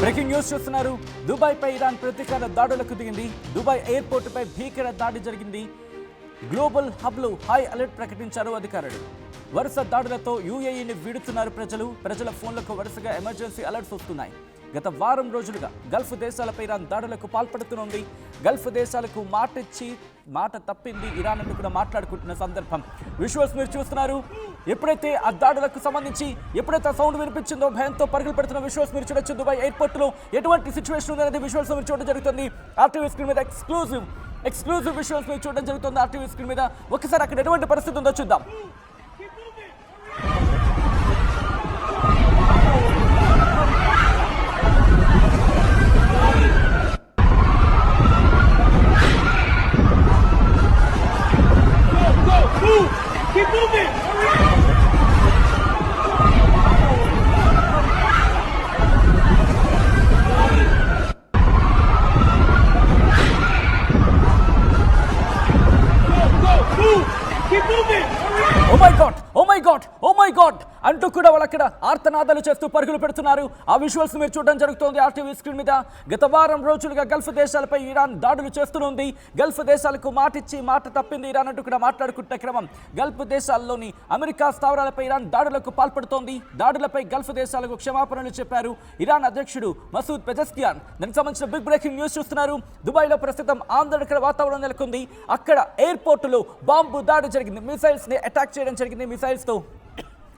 Breaking news చూస్తున్నారు. Dubai పై Iran ప్రతీకార దాడులకు దిగింది. దుబాయ్ ఎయిర్పోర్ట్ పై భీకర దాడి జరిగింది. గ్లోబల్ హబ్లో హై అలర్ట్ ప్రకటించారు అధికారులు. వరుస దాడులతో యూఏఈని వీడుతున్నారు ప్రజల ఫోన్లకు వరుసగా ఎమర్జెన్సీ అలర్ట్స్ వస్తున్నాయి. గత వారం రోజులుగా గల్ఫ్ దేశాలపై ఇరాన్ దాడులకు పాల్పడుతోంది. గల్ఫ్ దేశాలకు మాట తప్పింది ఇరాన్ అంటూ కూడా మాట్లాడుకుంటున్న సందర్భం. విజువల్స్ మీరు చూస్తున్నారు. ఎప్పుడైతే ఆ దాడులకు సంబంధించి ఎప్పుడైతే సౌండ్ వినిపించిందో భయంతో పరుగులు పెడుతున్న విజువల్స్ మీరు చూడొచ్చు. దుబాయ్ ఎయిర్పోర్ట్ లో ఎటువంటి సిచ్యువేషన్ ఉంది అనేది విజువల్స్ మీరు చూడడం జరుగుతుంది. ఆర్టీవీ స్క్రీన్ మీద ఎక్స్క్లూజివ్ విజువల్స్ మీరు చూడడం జరుగుతుంది. ఆర్టీవీ స్క్రీన్ మీద ఒకసారి అక్కడ ఎటువంటి పరిస్థితి ఉందో చూద్దాం. Keep moving! Keep moving! Oh my God! అంటూ కూడా వాళ్ళు అక్కడ ఆర్తనాదాలు చేస్తూ పరుగులు పెడుతున్నారు. ఆ విజువల్స్ మీరు చూడడం జరుగుతోంది ఆర్టీవీ స్క్రీన్ మీద. గత వారం రోజులుగా గల్ఫ్ దేశాలపై ఇరాన్ దాడులు చేస్తూనే గల్ఫ్ దేశాలకు మాట తప్పింది ఇరాన్ అంటూ కూడా మాట్లాడుకుంటున్న క్రమం. గల్ఫ్ దేశాల్లోని అమెరికా స్థావరాలపై ఇరాన్ దాడులకు పాల్పడుతోంది. దాడులపై గల్ఫ్ దేశాలకు క్షమాపణలు చెప్పారు ఇరాన్ అధ్యక్షుడు మసూద్ పెజెస్కియాన్. దానికి సంబంధించిన బిగ్ బ్రేకింగ్ న్యూస్ చూస్తున్నారు. దుబాయ్లో ప్రస్తుతం ఆందోళనకర వాతావరణం నెలకొంది. అక్కడ ఎయిర్పోర్టులో బాంబు దాడి జరిగింది. మిసైల్స్ ని అటాక్ చేయడం జరిగింది. మిసైల్స్ తో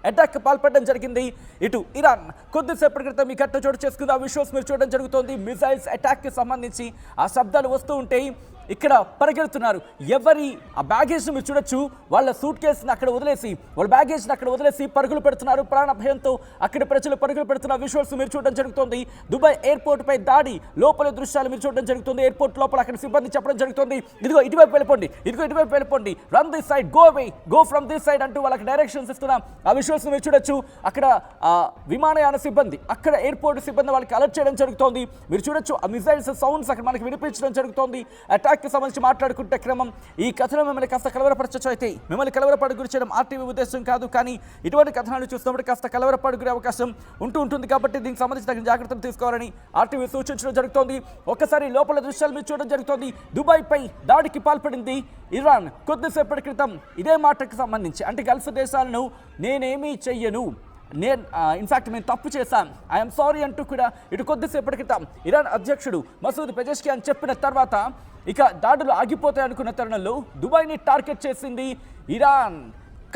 అటాక్ పాల్పడడం జరిగింది. ఇటు ఇరాన్ కొద్దిసేపటి క్రితం ఈ ఘటన చోటు చేసుకుంది. ఆ విజువల్స్ మీరు చూడడం జరుగుతోంది. మిసైల్స్ అటాక్కి సంబంధించి ఆ శబ్దాలు వస్తూ ఉంటాయి. ఇక్కడ పరిగెడుతున్నారు. ఎవరి ఆ బ్యాగేజ్ని మీరు చూడొచ్చు. వాళ్ళ సూట్ కేసుని అక్కడ వదిలేసి వాళ్ళ బ్యాగేజ్ని అక్కడ వదిలేసి పరుగులు పెడుతున్నారు. ప్రాణ భయంతో అక్కడ ప్రజలు పరుగులు పెడుతున్న విజువల్స్ మీరు చూడడం జరుగుతుంది. దుబాయ్ ఎయిర్పోర్ట్ పై దాడి లోపల దృశ్యాలు మీరు చూడడం జరుగుతుంది. ఎయిర్పోర్ట్ లోపల అక్కడ సిబ్బంది చెప్పడం జరుగుతుంది, ఇదిగో ఇటువైపు వెళ్ళిపోండి, run this side, go from this side అంటూ వాళ్ళకి డైరెక్షన్స్ ఇస్తున్నాం. ఆ విజువల్స్ మీరు చూడొచ్చు. అక్కడ విమానయాన సిబ్బంది, అక్కడ ఎయిర్పోర్ట్ సిబ్బంది వాళ్ళకి అలర్ట్ చేయడం జరుగుతోంది. మీరు చూడొచ్చు ఆ మిసైల్స్ సౌండ్స్ అక్కడ మనకి వినిపించడం జరుగుతోంది. అటాక్ సంబంధించి మాట్లాడుకుంటే క్రమం. ఈ కథనం మిమ్మల్ని కాస్త కలవరపరచచ్చు. అయితే మిమ్మల్ని కలవరపడి గురి చేయడం ఆర్టీవీ ఉద్దేశం కాదు, కానీ ఇటువంటి కథనాలు చూసినప్పుడు కాస్త కలవరపడి గురే అవకాశం ఉంటుంది కాబట్టి దీనికి సంబంధించిన జాగ్రత్తలు తీసుకోవాలని ఆర్టీవీ సూచించడం జరుగుతోంది. ఒక్కసారి లోపల దృశ్యాలు మీరు చూడడం జరుగుతోంది. దుబాయ్ పై దాడికి పాల్పడింది ఇరాన్. కొద్దిసేపటి క్రితం ఇదే మాటకు సంబంధించి, అంటే గల్ఫ్ దేశాలను నేనేమీ చెయ్యను, ఇన్ఫాక్ట్ నేను తప్పు చేశాను, ఐఎమ్ సారీ అంటూ కూడా ఇటు కొద్దిసేపటి క్రితం ఇరాన్ అధ్యక్షుడు మసూద్ పెజెస్కియాన్ చెప్పిన తర్వాత ఇక దాడులు ఆగిపోతాయి అనుకున్న తరుణంలో దుబాయ్ని టార్గెట్ చేసింది ఇరాన్.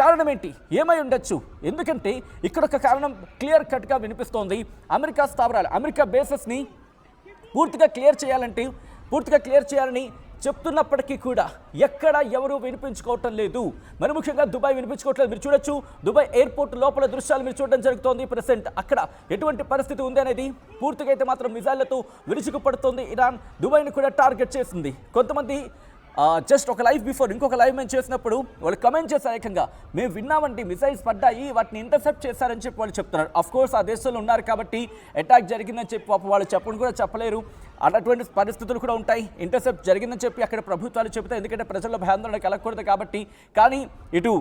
కారణం ఏంటి, ఏమై ఉండొచ్చు? ఎందుకంటే ఇక్కడ ఒక కారణం క్లియర్ కట్గా వినిపిస్తోంది. అమెరికా స్థావరాలు, అమెరికా బేసెస్ని పూర్తిగా క్లియర్ చేయాలని చెప్తున్నప్పటికీ కూడా ఎక్కడ ఎవరు వినిపించుకోవటం లేదు. మరి ముఖ్యంగా దుబాయ్ వినిపించుకోవట్లేదు. మీరు చూడొచ్చు దుబాయ్ ఎయిర్పోర్ట్ లోపల దృశ్యాలు మీరు చూడడం జరుగుతోంది. ప్రెసెంట్ అక్కడ ఎటువంటి పరిస్థితి ఉంది అనేది పూర్తిగా అయితే మాత్రం మిసైళ్లతో విరుచుకుపడుతోంది ఇరాన్. దుబాయ్ని కూడా టార్గెట్ చేసింది. కొంతమంది జస్ట్ ఒక లైవ్ బిఫోర్ ఇంకొక లైవ్ మేము చేసినప్పుడు వాళ్ళు కమెంట్ చేశారు, ఏకంగా మేము విన్నామంటే మిసైల్స్ పడ్డాయి, వాటిని ఇంటర్సెప్ట్ చేశారని చెప్పి వాళ్ళు చెప్తున్నారు. అఫ్ కోర్స్ ఆ దేశంలో ఉన్నారు కాబట్టి అటాక్ జరిగిందని చెప్పి వాళ్ళు చెప్పని కూడా చెప్పలేరు. అటువంటి పరిస్థితులు కూడా ఉంటాయి. ఇంటర్సెప్ట్ జరిగిందని చెప్పి అక్కడ ప్రభుత్వాలు చెబుతాయి, ఎందుకంటే ప్రజల్లో భయాందోళన కలగకూడదు కాబట్టి. కానీ ఇటు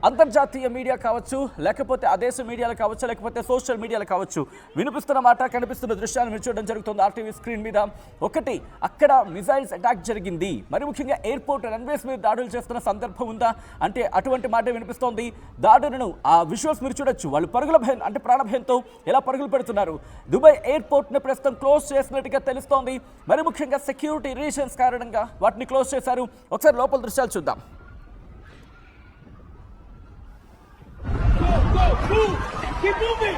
అంతర్జాతీయ మీడియా కావచ్చు, లేకపోతే ఆ దేశ మీడియాలు కావచ్చు, లేకపోతే సోషల్ మీడియాలు కావచ్చు, వినిపిస్తున్న మాట, కనిపిస్తున్న దృశ్యాలు మీరు చూడడం జరుగుతుంది ఆర్టీవీ స్క్రీన్ మీద. ఒకటి, అక్కడ మిసైల్స్ అటాక్ జరిగింది. మరి ముఖ్యంగా ఎయిర్పోర్ట్ రన్వేస్ మీద దాడులు చేస్తున్న సందర్భం ఉందా అంటే అటువంటి మాట వినిపిస్తోంది. దాడులను ఆ విజువల్స్ మీరు చూడొచ్చు. వాళ్ళు పరుగుల భయం, అంటే ప్రాణ భయంతో ఎలా పరుగులు పెడుతున్నారు. దుబాయ్ ఎయిర్పోర్ట్ని ప్రస్తుతం క్లోజ్ చేసినట్టుగా తెలుస్తోంది. మరి ముఖ్యంగా సెక్యూరిటీ రీజన్స్ కారణంగా వాటిని క్లోజ్ చేశారు. ఒకసారి లోపల దృశ్యాలు చూద్దాం. Keep moving!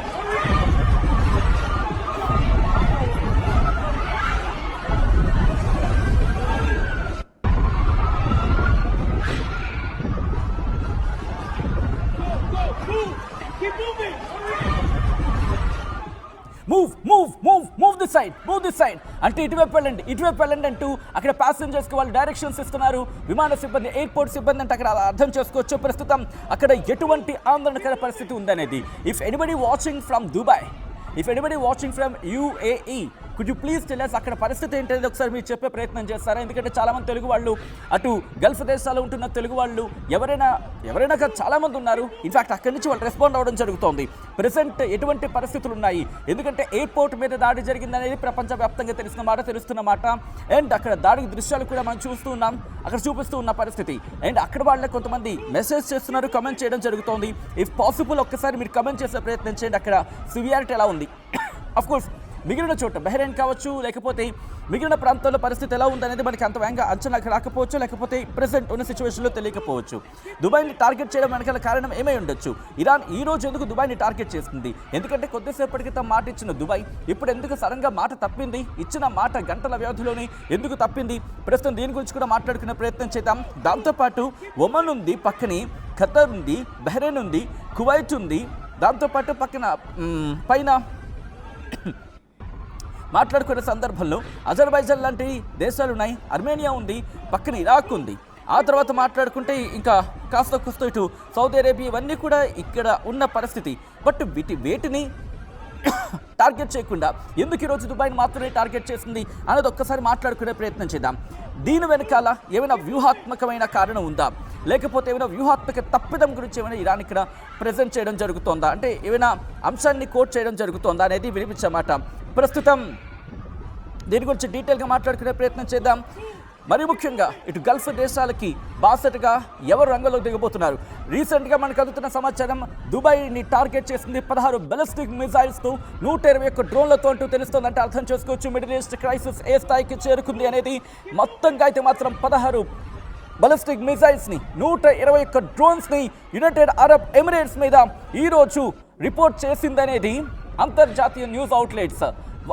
Move this side అంటే ఇటువైపు వెళ్ళండి అంటూ అక్కడ ప్యాసింజర్స్కి వాళ్ళు డైరెక్షన్స్ ఇస్తున్నారు. విమాన సిబ్బంది, ఎయిర్పోర్ట్ సిబ్బంది అంటే అక్కడ అర్థం చేసుకోవచ్చు ప్రస్తుతం అక్కడ ఎటువంటి ఆందోళనకర పరిస్థితి ఉందనేది. If anybody watching from Dubai, if anybody watching from UAE, could you please tell us అక్కడ పరిస్థితి ఏంటనేది ఒకసారి మీరు చెప్పే ప్రయత్నం చేస్తారా? ఎందుకంటే చాలామంది తెలుగు వాళ్ళు అటు గల్ఫ్ దేశాల్లో ఉంటున్న తెలుగు వాళ్ళు ఎవరైనా కాదు చాలామంది ఉన్నారు. ఇన్ఫాక్ట్ అక్కడి నుంచి వాళ్ళు రెస్పాండ్ అవ్వడం జరుగుతోంది. ప్రెసెంట్ ఎటువంటి పరిస్థితులు ఉన్నాయి, ఎందుకంటే ఎయిర్పోర్ట్ మీద దాడి జరిగిందనేది ప్రపంచవ్యాప్తంగా తెలుస్తున్న మాట. అండ్ అక్కడ దాడి దృశ్యాలు కూడా మనం చూస్తూ ఉన్నాం, అక్కడ చూపిస్తూ ఉన్న పరిస్థితి. అండ్ అక్కడ వాళ్ళే కొంతమంది మెసేజ్ చేస్తున్నారు, కమెంట్ చేయడం జరుగుతోంది. ఇఫ్ పాసిబుల్ ఒక్కసారి మీరు కమెంట్ చేసే ప్రయత్నం చేయండి, అక్కడ సివియారిటీ ఎలా ఉంది. అఫ్కోర్స్ మిగిలిన చోట బహ్రెయిన్ కావచ్చు, లేకపోతే మిగిలిన ప్రాంతాల్లో పరిస్థితి ఎలా ఉందనేది మనకి అంత వేగంగా అంచనాకు రాకపోవచ్చు, లేకపోతే ప్రెసెంట్ ఉన్న సిచ్యువేషన్లో తెలియకపోవచ్చు. దుబాయ్ని టార్గెట్ చేయడం వెనకాల కారణం ఏమై ఉండొచ్చు. ఇరాన్ ఈ రోజు ఎందుకు దుబాయ్ని టార్గెట్ చేస్తుంది? ఎందుకంటే కొద్దిసేపటి క్రితం మాట ఇచ్చిన దుబాయ్ ఇప్పుడు ఎందుకు సడన్గా మాట తప్పింది? ఇచ్చిన మాట గంటల వ్యవధిలోనే ఎందుకు తప్పింది? ప్రస్తుతం దీని గురించి కూడా మాట్లాడుకునే ప్రయత్నం చేద్దాం. దాంతోపాటు ఒమన్ ఉంది, పక్కనే ఖతర్ ఉంది, బహ్రెయిన్ ఉంది, కువైట్ ఉంది, దాంతోపాటు పైన మాట్లాడుకునే సందర్భంలో అజర్బైజాన్ లాంటి దేశాలు ఉన్నాయి, అర్మేనియా ఉంది, పక్కన ఇరాక్ ఉంది. ఆ తర్వాత మాట్లాడుకుంటే ఇంకా కాస్త ఇటు సౌదీ అరేబియా, ఇవన్నీ కూడా ఇక్కడ ఉన్న పరిస్థితి. బట్ వేటిని టార్గెట్ చేయకుండా ఎందుకు ఈరోజు దుబాయ్ని మాత్రమే టార్గెట్ చేసింది అనేది ఒక్కసారి మాట్లాడుకునే ప్రయత్నం చేద్దాం. దీని వెనకాల ఏమైనా వ్యూహాత్మకమైన కారణం ఉందా, లేకపోతే ఏమైనా వ్యూహాత్మక తప్పిదం గురించి ఏమైనా ఇరాన్ ఇక్కడ ప్రజెంట్ చేయడం జరుగుతోందా, అంటే ఏమైనా అంశాన్ని కోట్ చేయడం జరుగుతోందా అనేది వినిపించమాట. ప్రస్తుతం దీని గురించి డీటెయిల్గా మాట్లాడుకునే ప్రయత్నం చేద్దాం. మరి ముఖ్యంగా ఇటు గల్ఫ్ దేశాలకి బాసటగా ఎవరు రంగంలోకి దిగబోతున్నారు? రీసెంట్గా మనకు అందుతున్న సమాచారం, దుబాయ్ని టార్గెట్ చేసింది 16 బలిస్టిక్ మిజైల్స్తో 121 డ్రోన్లతో అంటూ తెలుస్తోందంటే అర్థం చేసుకోవచ్చు మిడిల్ ఈస్ట్ క్రైసిస్ ఏ స్థాయికి చేరుకుంది అనేది. మొత్తంగా అయితే మాత్రం 16 బలిస్టిక్ మిజైల్స్ని 121 డ్రోన్స్ని యునైటెడ్ అరబ్ ఎమిరేట్స్ మీద ఈరోజు రిపోర్ట్ చేసిందనేది అంతర్జాతీయ న్యూస్ అవుట్లెట్స్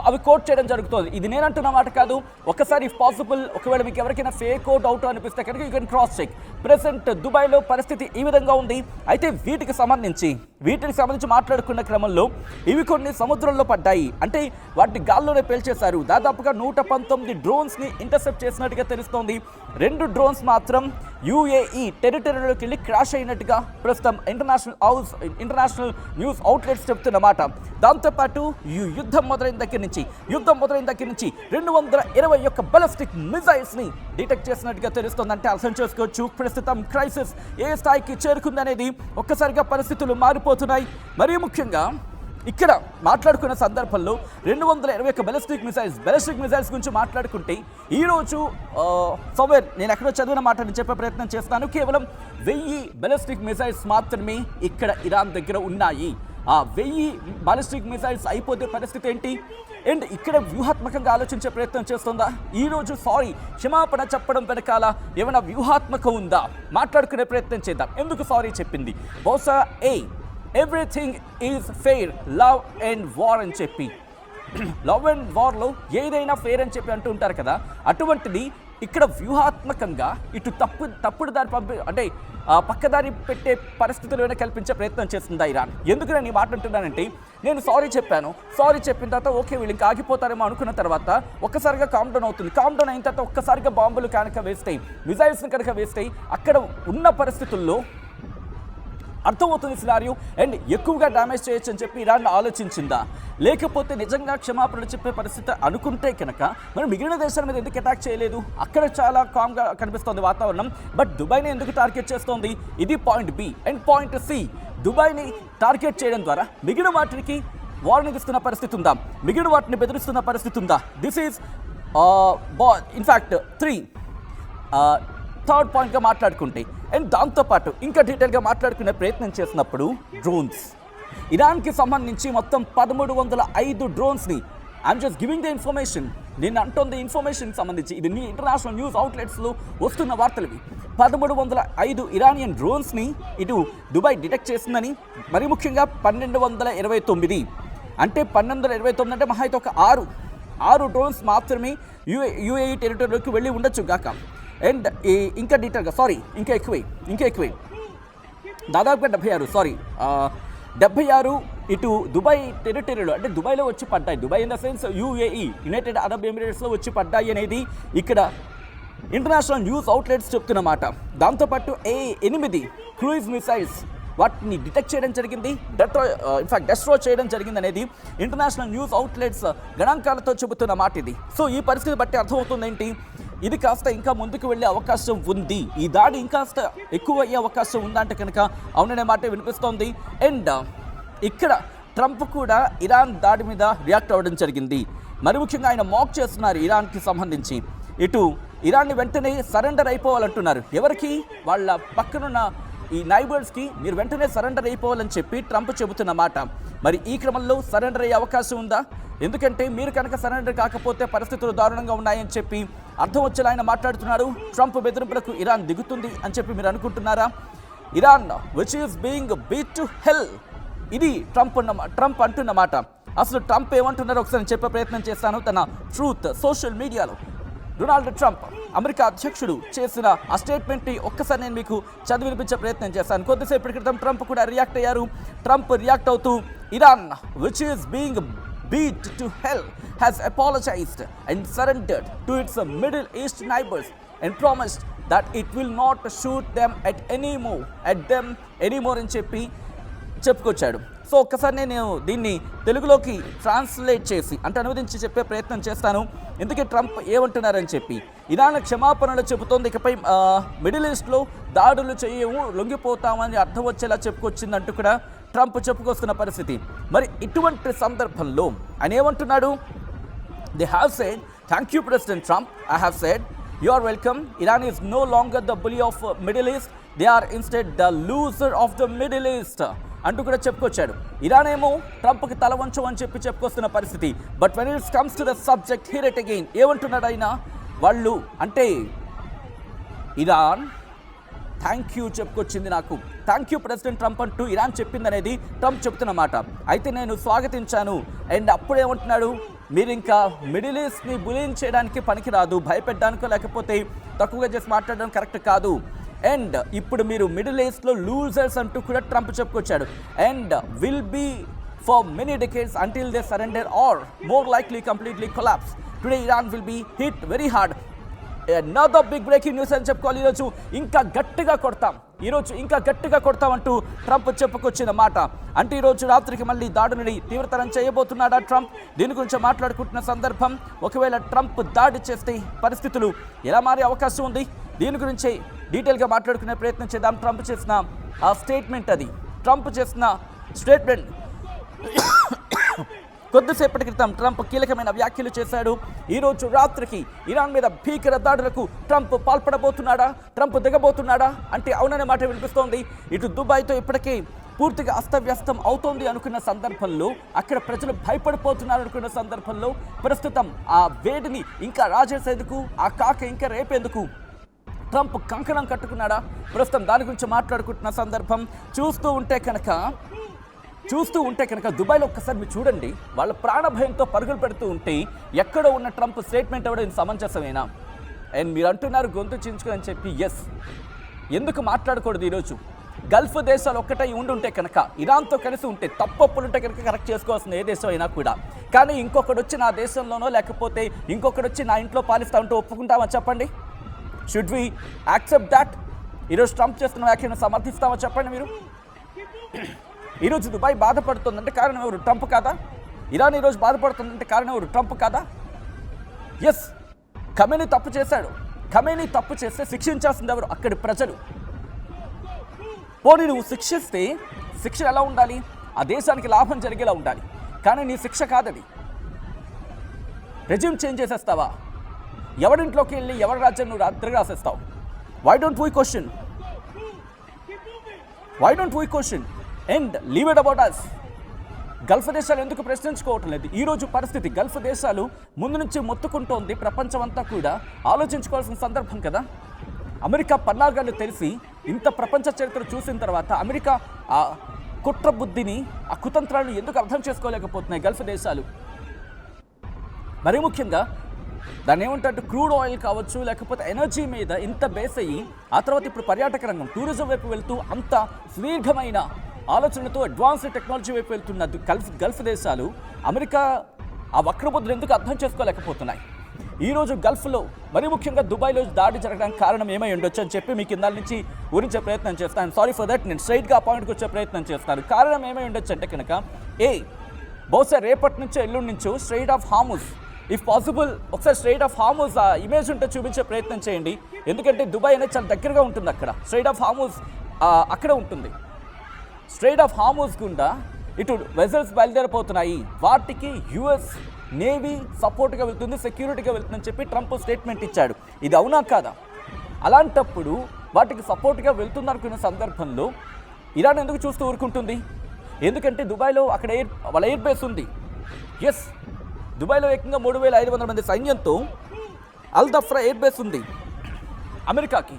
అవి కోట్ చేయడం జరుగుతుంది. ఇది నేనంటున్న మాట కాదు. ఒకసారి ఇఫ్ పాసిబుల్ ఒకవేళ మీకు ఎవరికైనా ఫేక్ డౌట్ అనిపిస్తే కనుక you can cross check. Present దుబాయ్లో పరిస్థితి ఈ విధంగా ఉంది. అయితే వీటికి సంబంధించి మాట్లాడుకున్న క్రమంలో ఇవి కొన్ని సముద్రంలో పడ్డాయి, అంటే వాటిని గాల్లోనే పేల్చేశారు. దాదాపుగా 119 డ్రోన్స్ని ఇంటర్సెప్ట్ చేసినట్టుగా తెలుస్తోంది. 2 డ్రోన్స్ మాత్రం యుఏఈ టెరిటరీలోకి వెళ్ళి క్రాష్ అయినట్టుగా ప్రస్తుతం ఇంటర్నేషనల్ న్యూస్ అవుట్లెట్స్ చెప్తున్నమాట. దాంతోపాటు యుద్ధం మొదలైన దగ్గర నుంచి 221 బలిస్టిక్ మిజైల్స్ని డిటెక్ట్ చేసినట్టుగా తెలుస్తోంది. అంటే అర్థం చేసుకోవచ్చు ప్రస్తుతం క్రైసిస్ ఏ స్థాయికి చేరుకుందనేది. ఒక్కసారిగా పరిస్థితులు మారిపోతున్నాయి. మరీ ముఖ్యంగా ఇక్కడ మాట్లాడుకున్న సందర్భంలో 221 బలిస్టిక్ మిజైల్స్ గురించి మాట్లాడుకుంటే ఈరోజు సమ్వేర్ నేను ఎక్కడో చదివిన మాట నేను చెప్పే ప్రయత్నం చేస్తాను. కేవలం 1000 బలిస్టిక్ మిజైల్స్ మాత్రమే ఇక్కడ ఇరాన్ దగ్గర ఉన్నాయి. ఆ 1000 బాలిస్టిక్ మిసైల్స్ అయిపోతే పరిస్థితి ఏంటి? అండ్ ఇక్కడ వ్యూహాత్మకంగా ఆలోచించే ప్రయత్నం చేస్తుందా? ఈరోజు క్షమాపణ చెప్పడం వెనకాల ఏమైనా వ్యూహాత్మకం ఉందా? మాట్లాడుకునే ప్రయత్నం చేద్దాం. ఎందుకు సారీ చెప్పింది? బహుశా everything is fair, love and war అని చెప్పి, లవ్ అండ్ వార్లో ఏదైనా ఫెయిర్ అని చెప్పి అంటూ ఉంటారు కదా, అటువంటిది ఇక్కడ వ్యూహాత్మకంగా ఇటు తప్పుడు దారి అంటే పక్కదారి పెట్టే పరిస్థితులు ఏమైనా కల్పించే ప్రయత్నం చేస్తుందా ఇరాన్? ఎందుకు నేను ఈ మాట అంటున్నానంటే, నేను సారీ చెప్పిన తర్వాత ఓకే వీళ్ళు ఇంకా ఆగిపోతారేమో అనుకున్న తర్వాత ఒక్కసారిగా కామ్ డౌన్ అవుతుంది. కామ్ డౌన్ అయిన తర్వాత ఒక్కసారిగా బాంబులు కనుక వేస్తాయి, మిజైల్స్ని కనుక వేస్తాయి, అక్కడ ఉన్న పరిస్థితుల్లో అర్థమవుతుంది సినారియో. అండ్ ఎక్కువగా డ్యామేజ్ చేయొచ్చు అని చెప్పి ఇరాన్ ఆలోచించిందా, లేకపోతే నిజంగా క్షమాపణలు చెప్పే పరిస్థితి అనుకుంటే కనుక మరి మిగిలిన దేశాల మీద ఎందుకు అటాక్ చేయలేదు? అక్కడ చాలా కామ్గా కనిపిస్తోంది వాతావరణం. బట్ దుబాయ్ని ఎందుకు టార్గెట్ చేస్తోంది? ఇది point B. And point C, దుబాయ్ని టార్గెట్ చేయడం ద్వారా మిగిలిన వాటికి వార్నింగ్ ఇస్తున్న పరిస్థితి ఉందా? మిగిలిన వాటిని బెదిరిస్తున్న పరిస్థితి ఉందా? దిస్ ఈజ్ ఇన్ఫ్యాక్ట్ థర్డ్ పాయింట్గా మాట్లాడుకుంటే. అండ్ దాంతోపాటు ఇంకా డీటెయిల్గా మాట్లాడుకునే ప్రయత్నం చేసినప్పుడు డ్రోన్స్, ఇరాన్కి సంబంధించి మొత్తం 1305 డ్రోన్స్ని, I'm just giving the information, నేను అంటోంది ఇన్ఫర్మేషన్కి సంబంధించి, ఇది ఇంటర్నేషనల్ న్యూస్ అవుట్లెట్స్లో వస్తున్న వార్తలు ఇవి. 1305 ఇరానియన్ డ్రోన్స్ని ఇటు దుబాయ్ డిటెక్ట్ చేసిందని, మరి ముఖ్యంగా 1229 అంటే 1229 అంటే మహా అయితే ఒక 6 డ్రోన్స్ మాత్రమే యుఏఈ టెరిటరీలోకి వెళ్ళి ఉండొచ్చు గాక. అండ్ ఇంకా డీటెయిల్గా ఇంకా ఎక్కువే దాదాపుగా 76 ఇటు దుబాయ్ టెరిటరీలో, అంటే దుబాయ్లో వచ్చి పడ్డాయి. Dubai in the sense UAE, United Arab ఎమిరేట్స్లో వచ్చి పడ్డాయి అనేది ఇక్కడ ఇంటర్నేషనల్ న్యూస్ అవుట్లెట్స్ చెప్తున్నమాట. దాంతోపాటు 8 క్రూయిజ్ మిసైల్స్ వాటిని డిటెక్ట్ చేయడం జరిగింది, డెస్ట్రాయ్ చేయడం జరిగింది అనేది ఇంటర్నేషనల్ న్యూస్ అవుట్లెట్స్ గణాంకాలతో చెబుతున్న మాట ఇది. సో ఈ పరిస్థితి బట్టి అర్థమవుతుంది ఏంటి, ఇది కాస్త ఇంకా ముందుకు వెళ్ళే అవకాశం ఉంది, ఈ దాడి ఇంకాస్త ఎక్కువ అయ్యే అవకాశం ఉందంటే కనుక అవుననే మాట వినిపిస్తోంది. అండ్ ఇక్కడ ట్రంప్ కూడా ఇరాన్ దాడి మీద రియాక్ట్ అవ్వడం జరిగింది. మరి ముఖ్యంగా ఆయన మాక్ చేస్తున్నారు ఇరాన్కి సంబంధించి. ఇటు ఇరాన్ని వెంటనే సరెండర్ అయిపోవాలంటున్నారు. ఎవరికి? వాళ్ళ పక్కనున్న ఈ నైబర్స్కి మీరు వెంటనే సరెండర్ అయిపోవాలని చెప్పి ట్రంప్ చెబుతున్న మాట. మరి ఈ క్రమంలో సరెండర్ అయ్యే అవకాశం ఉందా? ఎందుకంటే మీరు కనుక సరెండర్ కాకపోతే పరిస్థితులు దారుణంగా ఉన్నాయని చెప్పి అర్థం వచ్చేలా ఆయన మాట్లాడుతున్నారు. ట్రంప్ బెదిరింపులకు ఇరాన్ దిగుతుంది అని చెప్పి మీరు అనుకుంటున్నారా? Iran which is being beat to hell, ఇది ట్రంప్ అంటున్న మాట. అసలు ట్రంప్ ఏమంటున్నారో ఒకసారి చెప్పే ప్రయత్నం చేస్తాను. తన ట్రూత్ సోషల్ మీడియాలో డొనాల్డ్ ట్రంప్ అమెరికా అధ్యక్షుడు చేసిన ఆ స్టేట్మెంట్ని ఒక్కసారి నేను మీకు చదివి వినిపించే ప్రయత్నం చేస్తాను. కొద్దిసేపటి క్రితం ట్రంప్ కూడా రియాక్ట్ అయ్యారు. ట్రంప్ రియాక్ట్ అవుతూ Iran which is being beat to hell has apologized and surrendered to its Middle East neighbors and promised that it will not shoot them anymore అని చెప్పి చెప్పుకొచ్చాడు. సో ఒక్కసారి నేను దీన్ని తెలుగులోకి ట్రాన్స్లేట్ చేసి అంటే అనువదించి చెప్పే ప్రయత్నం చేస్తాను. ఎందుకే ట్రంప్ ఏమంటున్నారని చెప్పి. ఇరాన్ క్షమాపణలు చెబుతోంది, ఇకపై మిడిల్ ఈస్ట్లో దాడులు చేయము, లొంగిపోతామని అర్థం వచ్చేలా చెప్పుకొచ్చిందంటూ కూడా ట్రంప్ చెప్పుకొస్తున్న పరిస్థితి. మరి ఇటువంటి సందర్భంలో ఆయన ఏమంటున్నాడు? They have said thank you president Trump, I have said you are welcome, Iran is no longer the bully of middle east, they are instead the loser of the middle east అంటూ కూడా చెప్పుకొచ్చాడు. Iran ఏమో ట్రంప్కి తల వంచమని చెప్పి చెప్పుకొస్తున్న పరిస్థితి. But when it's comes to the subject here it again ఏమంటున్నాడు ఆయన? వాళ్ళు అంటే ఇరాన్ థ్యాంక్ యూ చెప్పుకొచ్చింది నాకు, థ్యాంక్ యూ ప్రెసిడెంట్ ట్రంప్ అంటూ ఇరాన్ చెప్పింది అనేది ట్రంప్ చెప్తున్న మాట. అయితే నేను స్వాగతించాను. అండ్ అప్పుడేమంటున్నాడు? మీరు ఇంకా మిడిల్ ఈస్ట్ని బులింగ్ చేయడానికి పనికిరాదు, భయపెట్టడానికో లేకపోతే తక్కువగా చేసి మాట్లాడడం కరెక్ట్ కాదు. అండ్ ఇప్పుడు మీరు మిడిల్ ఈస్ట్లో లూజర్స్ అంటూ కూడా ట్రంప్ చెప్పుకొచ్చాడు. And will be for many decades until they surrender or more likely completely collapse. Today Iran will be hit very hard. another big breaking news అని చెప్పుకోవాలి. ఈరోజు ఇంకా గట్టిగా కొడతామంటూ ట్రంప్ చెప్పుకొచ్చిన మాట. అంటే ఈరోజు రాత్రికి మళ్ళీ దాడుని తీవ్రతరం చేయబోతున్నాడా ట్రంప్? దీని గురించి మాట్లాడుకుంటున్న సందర్భం. ఒకవేళ ట్రంప్ దాడి చేస్తే పరిస్థితులు ఎలా మారే అవకాశం ఉంది? దీని గురించి డీటెయిల్గా మాట్లాడుకునే ప్రయత్నం చేద్దాం. ట్రంప్ చేసిన ఆ స్టేట్మెంట్ అది. ట్రంప్ చేసిన స్టేట్మెంట్ కొద్దిసేపటి క్రితం ట్రంప్ కీలకమైన వ్యాఖ్యలు చేశాడు. ఈరోజు రాత్రికి ఇరాన్ మీద భీకర దాడులకు ట్రంప్ పాల్పడబోతున్నాడా, ట్రంప్ దిగబోతున్నాడా అంటే అవుననే మాట వినిపిస్తోంది. ఇటు దుబాయ్తో ఇప్పటికే పూర్తిగా అస్తవ్యస్తం అవుతోంది అనుకున్న సందర్భంలో, అక్కడ ప్రజలు భయపడిపోతున్నారు అనుకున్న సందర్భంలో ప్రస్తుతం ఆ వేడిని ఇంకా రాజేసేందుకు, ఆ కాక ఇంకా రేపేందుకు ట్రంప్ కంకణం కట్టుకున్నాడా? ప్రస్తుతం దాని గురించి మాట్లాడుకుంటున్న సందర్భం. చూస్తూ ఉంటే కనుక దుబాయ్లో ఒక్కసారి మీరు చూడండి, వాళ్ళ ప్రాణభయంతో పరుగులు పెడుతూ ఉంటే ఎక్కడో ఉన్న ట్రంప్ స్టేట్మెంట్ అవ్వడం సమంజసమేనా? అండ్ మీరు అంటున్నారు గొంతు చించుకొని చెప్పి. ఎస్, ఎందుకు మాట్లాడకూడదు? ఈరోజు గల్ఫ్ దేశాలు ఒక్కటే ఉండుంటే కనుక, ఇరాన్తో కలిసి ఉంటే తప్పప్పులుంటే కనుక కరెక్ట్ చేసుకోవాల్సిన ఏ దేశం అయినా కూడా. కానీ ఇంకొకటి వచ్చి నా దేశంలోనో లేకపోతే ఇంకొకటి వచ్చి నా ఇంట్లో పాలిస్తా ఉంటే ఒప్పుకుంటామా చెప్పండి? Should we accept that? ఈరోజు ట్రంప్ చేస్తున్న వ్యాఖ్యను సమర్థిస్తామా చెప్పండి మీరు? ఈరోజు దుబాయ్ బాధపడుతుందంటే కారణం ఎవరు? ట్రంప్ కాదా? ఇరాన్ ఈరోజు బాధపడుతుందంటే కారణం ఎవరు? ట్రంప్ కాదా? ఎస్, ఖమేనీ తప్పు చేశాడు. ఖమేనీ తప్పు చేస్తే శిక్షించాల్సింది ఎవరు? అక్కడి ప్రజలు. పోనీ నువ్వు శిక్షిస్తే శిక్ష ఎలా ఉండాలి? ఆ దేశానికి లాభం జరిగేలా ఉండాలి. కానీ నీ శిక్ష కాదది. Resume change చేసేస్తావా? ఎవరింట్లోకి వెళ్ళి ఎవరి రాజ్యం నువ్వు తిరిగి రాసేస్తావు? Why don't we question and leave it about us? Gulf దేశాలు ఎందుకు ప్రశ్నించుకోవటం లేదు? ఈరోజు పరిస్థితి గల్ఫ్ దేశాలు ముందు నుంచి మొత్తుకుంటోంది. ప్రపంచమంతా కూడా ఆలోచించుకోవాల్సిన సందర్భం కదా. అమెరికా పన్నాగాలు తెలిసి ఇంత ప్రపంచ చరిత్ర చూసిన తర్వాత అమెరికా ఆ కుట్ర బుద్ధిని, ఆ కుతంత్రాలను ఎందుకు అర్థం చేసుకోలేకపోతున్నాయి గల్ఫ్ దేశాలు? మరీ ముఖ్యంగా దాన్ని ఏమంటే క్రూడ్ ఆయిల్ కావచ్చు, లేకపోతే ఎనర్జీ మీద ఇంత బేస్ అయ్యి ఆ తర్వాత ఇప్పుడు పర్యాటక రంగం, టూరిజం వైపు వెళ్తూ అంత సుదీర్ఘమైన ఆలోచనలతో అడ్వాన్స్డ్ టెక్నాలజీ వైపు వెళ్తున్న గల్ఫ్ దేశాలు అమెరికా ఆ వక్రబుద్ధులు ఎందుకు అర్థం చేసుకోలేకపోతున్నాయి? ఈ రోజు గల్ఫ్లో మరి ముఖ్యంగా దుబాయ్లో దాడి జరగడానికి కారణం ఏమై ఉండొచ్చు అని చెప్పి మీకు కింద నుంచి ఊరించే ప్రయత్నం చేస్తాను. సారీ ఫర్ దట్, నేను స్ట్రైట్గా పాయింట్కి వచ్చే ప్రయత్నం చేస్తాను. కారణం ఏమై ఉండొచ్చు అంటే కనుక బహుశా రేపటి నుంచో ఎల్లుండి నుంచో straight of Hormuz, if possible ఒకసారి స్ట్రైట్ ఆఫ్ హార్ముజ్ ఆ ఇమేజ్ ఉంటే చూపించే ప్రయత్నం చేయండి. ఎందుకంటే దుబాయ్ అనేది చాలా దగ్గరగా ఉంటుంది. అక్కడ స్ట్రైట్ ఆఫ్ హార్ముజ్ అక్కడ ఉంటుంది. స్ట్రైట్ ఆఫ్ హార్ముజ్ గుండా ఇటు వెజల్స్ బయలుదేరిపోతున్నాయి. వాటికి యుఎస్ నేవీ సపోర్ట్గా వెళ్తుంది, సెక్యూరిటీగా వెళ్తుందని చెప్పి ట్రంప్ స్టేట్మెంట్ ఇచ్చాడు. ఇది అవునా కాదా? అలాంటప్పుడు వాటికి సపోర్ట్గా వెళ్తుందనుకున్న సందర్భంలో ఇరాన్ ఎందుకు చూస్తూ ఊరుకుంటుంది? ఎందుకంటే దుబాయ్లో అక్కడ వాళ్ళ ఎయిర్ బేస్ ఉంది. ఎస్, దుబాయ్లో ఏకంగా 3500 మంది సైన్యంతో అల్ దఫ్రా ఎయిర్ బేస్ ఉంది అమెరికాకి.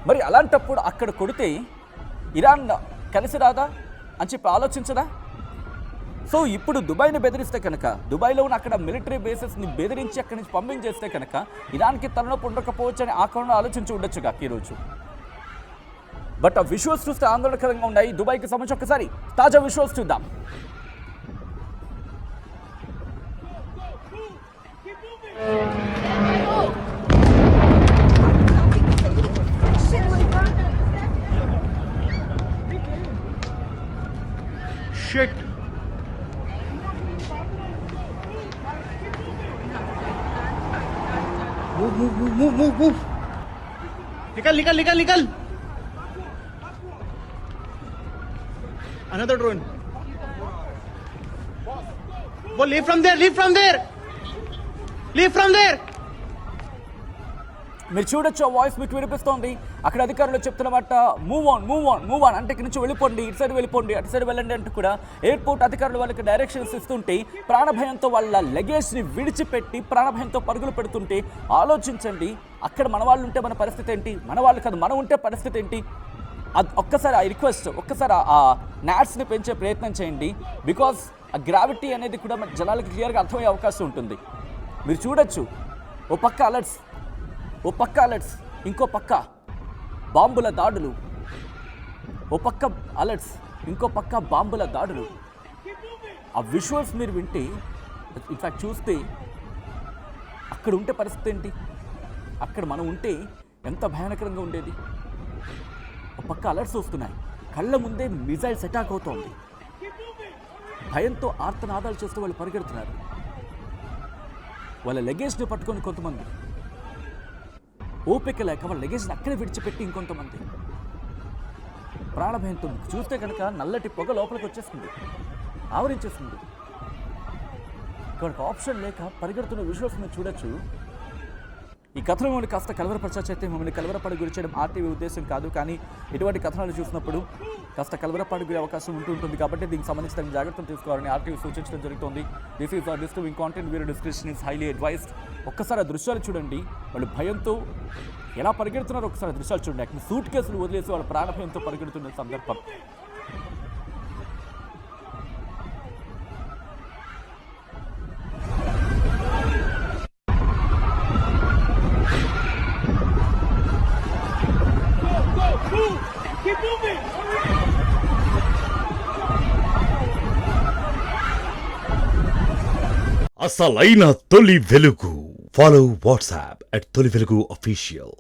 మరి అలాంటప్పుడు అక్కడ కొడితే ఇరాన్ కలిసి రాదా అని చెప్పి ఆలోచించదా? సో ఇప్పుడు దుబాయ్ని బెదిరిస్తే కనుక, దుబాయ్లో ఉన్న అక్కడ మిలిటరీ బేసెస్ని బెదిరించి అక్కడి నుంచి పంపించేస్తే కనుక ఇరాన్కి తలనొప్పి ఉండకపోవచ్చు అని ఆ కోణంలో ఆలోచించి ఉండొచ్చు కాక ఈరోజు. బట్ ఆ విజువల్స్ చూస్తే ఆందోళనకరంగా ఉన్నాయి. దుబాయ్కి సంబంధించి ఒకసారి తాజా విజువల్స్ చూద్దాం. Shit. Move. निकल. Another drone. Well, leave from there. మీరు చూడొచ్చు, ఆ వాయిస్ మీకు వినిపిస్తోంది. అక్కడ అధికారులు చెప్తున్నమాట మూవ్ ఆన్ అంటే ఇక్కడి నుంచి వెళ్ళిపోండి, ఇటు సైడ్ వెళ్ళిపోండి, అటు సైడ్ వెళ్ళండి అంటూ కూడా ఎయిర్పోర్ట్ అధికారులు వాళ్ళకి డైరెక్షన్స్ ఇస్తుంటే ప్రాణభయంతో వాళ్ళ లగేజ్ని విడిచిపెట్టి ప్రాణభయంతో పరుగులు పెడుతుంటే ఆలోచించండి, అక్కడ మన వాళ్ళు ఉంటే మన పరిస్థితి ఏంటి? మన వాళ్ళు కాదు, మనం ఉంటే పరిస్థితి ఏంటి? అది ఒక్కసారి ఆ రిక్వెస్ట్, ఒక్కసారి ఆ నాట్స్ని పెంచే ప్రయత్నం చేయండి. బికాస్ ఆ గ్రావిటీ అనేది కూడా మన జనాలకి క్లియర్గా అర్థమయ్యే అవకాశం ఉంటుంది. మీరు చూడొచ్చు, ఓ పక్క అలర్ట్స్, ఇంకో పక్క బాంబుల దాడులు. ఆ విజువల్స్ మీరు వింటే, ఇన్ఫ్యాక్ట్ చూస్తే అక్కడ ఉంటే పరిస్థితి ఏంటి? అక్కడ మనం ఉంటే ఎంత భయానకరంగా ఉండేది. ఒక పక్క అలర్ట్స్ వస్తున్నాయి, కళ్ళ ముందే మిజైల్స్ అటాక్ అవుతోంది. భయంతో ఆర్తనాదాలు చేస్తూ వాళ్ళు పరిగెడుతున్నారు. వాళ్ళ లగేజ్ని పట్టుకొని కొంతమంది, ఓపిక లేక వాళ్ళ లగేజ్ని అక్కడే విడిచిపెట్టి ఇంకొంతమంది ప్రాణభయంతో. చూస్తే కనుక నల్లటి పొగ లోపలికి వచ్చేస్తుంది, ఆవరించేస్తుంది. ఇక్కడ ఆప్షన్ లేక పరిగెడుతున్న విజువల్స్ మీరు చూడొచ్చు. ఈ కథనం మమ్మల్ని కాస్త కలవరపరచైతే మమ్మల్ని కలవరపాటు గురి చేయడం ఆర్టీవీ ఉద్దేశం కాదు, కానీ ఇటువంటి కథనాలు చూసినప్పుడు కాస్త కలవరపాటు గురి అవకాశం ఉంటుంటుంది. కాబట్టి దీనికి సంబంధించిన జాగ్రత్తలు తీసుకోవాలని ఆర్టీవీ సూచించడం జరుగుతుంది. This is our disturbing content, viewer description is highly advised. ఒక్కసారి ఆ దృశ్యాలు చూడండి, వాళ్ళు భయంతో ఎలా పరిగెడుతున్నారో ఒకసారి దృశ్యాలు చూడండి. అక్కడ సూట్ కేసులు వదిలేసి వాళ్ళ ప్రాణభయంతో పరిగెడుతున్న సందర్భం. Keep moving. అసలైన తొలి వెలుగు. ఫాలో వాట్సాప్ @తొలి వెలుగు official.